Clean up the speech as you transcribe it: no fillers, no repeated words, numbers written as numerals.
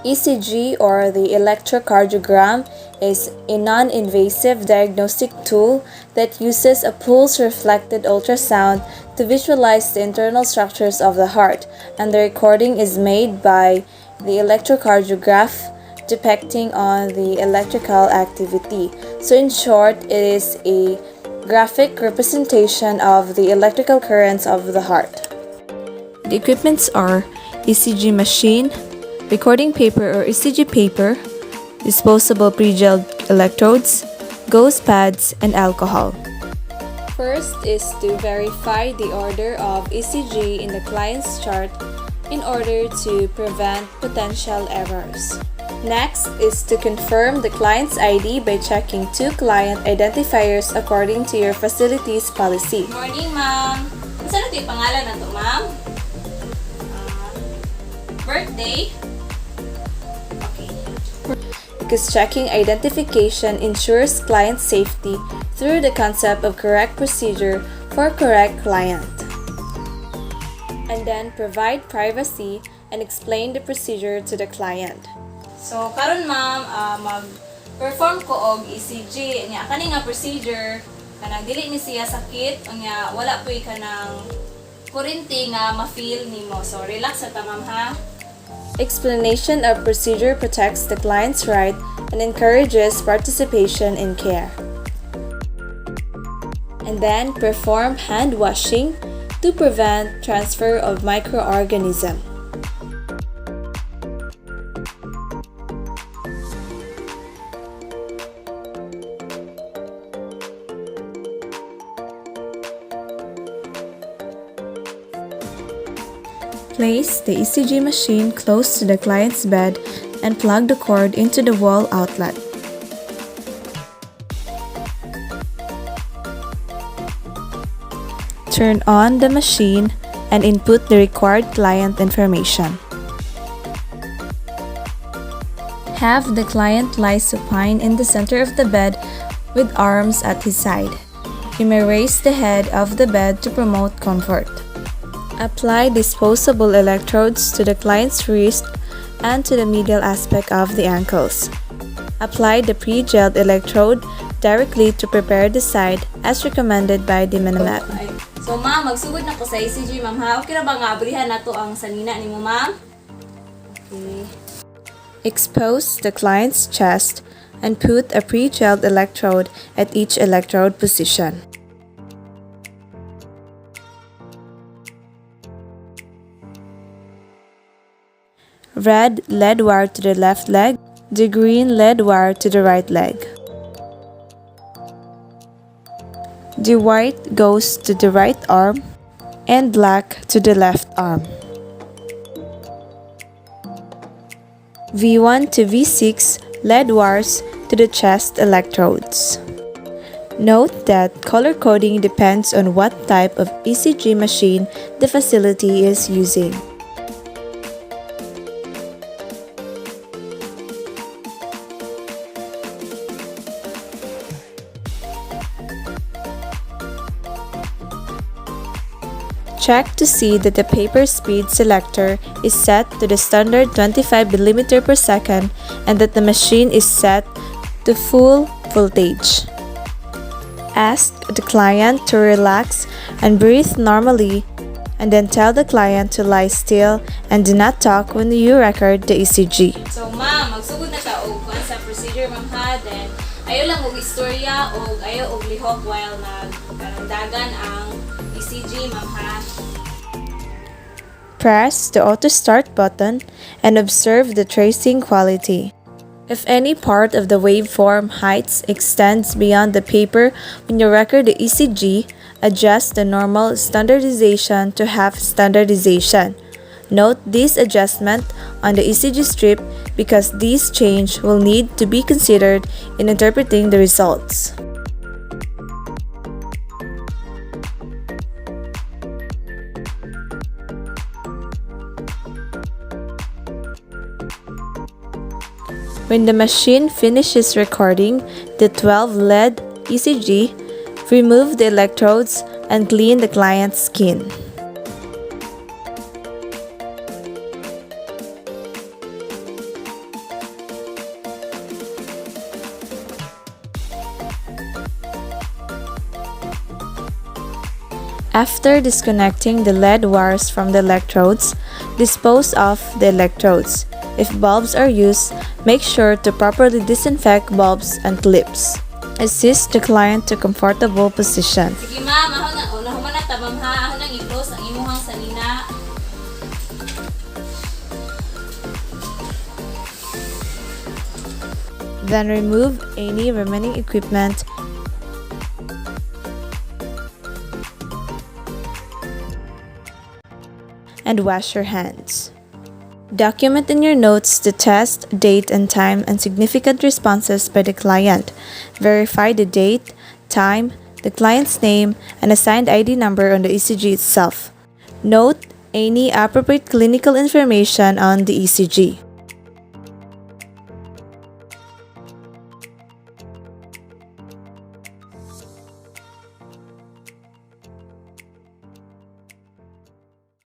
ECG, or the electrocardiogram, is a non-invasive diagnostic tool that uses a pulse-reflected ultrasound to visualize the internal structures of the heart, and the recording is made by the electrocardiograph depicting on the electrical activity. So in short, it is a graphic representation of the electrical currents of the heart. The equipments are ECG machine, recording paper or ECG paper, disposable pre-gelled electrodes, gauze pads, and alcohol. First is to verify the order of ECG in the client's chart in order to prevent potential errors. Next is to confirm the client's ID by checking two client identifiers according to your facility's policy. Good morning, ma'am. Saan ito yung pangalan na to, ma'am? Birthday? Because checking identification ensures client safety through the concept of correct procedure for correct client. And then provide privacy and explain the procedure to the client. So, karon ma'am, mag-perform ko og ECG. Nya, kani nga procedure, kanang dili ni siya sakit, nya wala po ka ng kurinti nga ma-feel nimo. So, relax sa ma'am ha. Explanation of procedure protects the client's right and encourages participation in care. And then perform hand washing to prevent transfer of microorganisms. Place the ECG machine close to the client's bed and plug the cord into the wall outlet. Turn on the machine and input the required client information. Have the client lie supine in the center of the bed with arms at his side. You may raise the head of the bed to promote comfort. Apply disposable electrodes to the client's wrist and to the medial aspect of the ankles. Apply the pre-gelled electrode directly to prepare the site as recommended by the Manamat. So ma'am, magsugod na ko sa ECG ma'am ha. Okay ra ba nga abrihan nato ang sanina nimo ma'am? Okay. Expose the client's chest and put a pre-gelled electrode at each electrode position. Red lead wire to the left leg, the green lead wire to the right leg. The white goes to the right arm and black to the left arm. V1 to V6 lead wires to the chest electrodes. Note that color coding depends on what type of ECG machine the facility is using. Check to see that the paper speed selector is set to the standard 25mm per second and that the machine is set to full voltage. Ask the client to relax and breathe normally, and then tell the client to lie still and do not talk when you record the ECG. So ma'am, magsugod na ta og kuan sa procedure ma'am ha. Then ayo lang og istorya og ayo og lihok while nagdagan ang ECG ma'am ha. Press the auto start button and observe the tracing quality. If any part of the waveform heights extends beyond the paper when you record the ECG, adjust the normal standardization to half standardization. Note this adjustment on the ECG strip because this change will need to be considered in interpreting the results. When the machine finishes recording the 12 lead ECG, remove the electrodes and clean the client's skin. After disconnecting the lead wires from the electrodes, dispose of the electrodes. If bulbs are used, make sure to properly disinfect bulbs and clips. Assist the client to comfortable position. Sige ma'am, ako na, una ko man na tabang ha, ako nang i-close ang imuhang salina. Then remove any remaining equipment and wash your hands. Document in your notes the test, date and time and significant responses by the client. Verify the date, time, the client's name, and assigned ID number on the ECG itself. Note any appropriate clinical information on the ECG.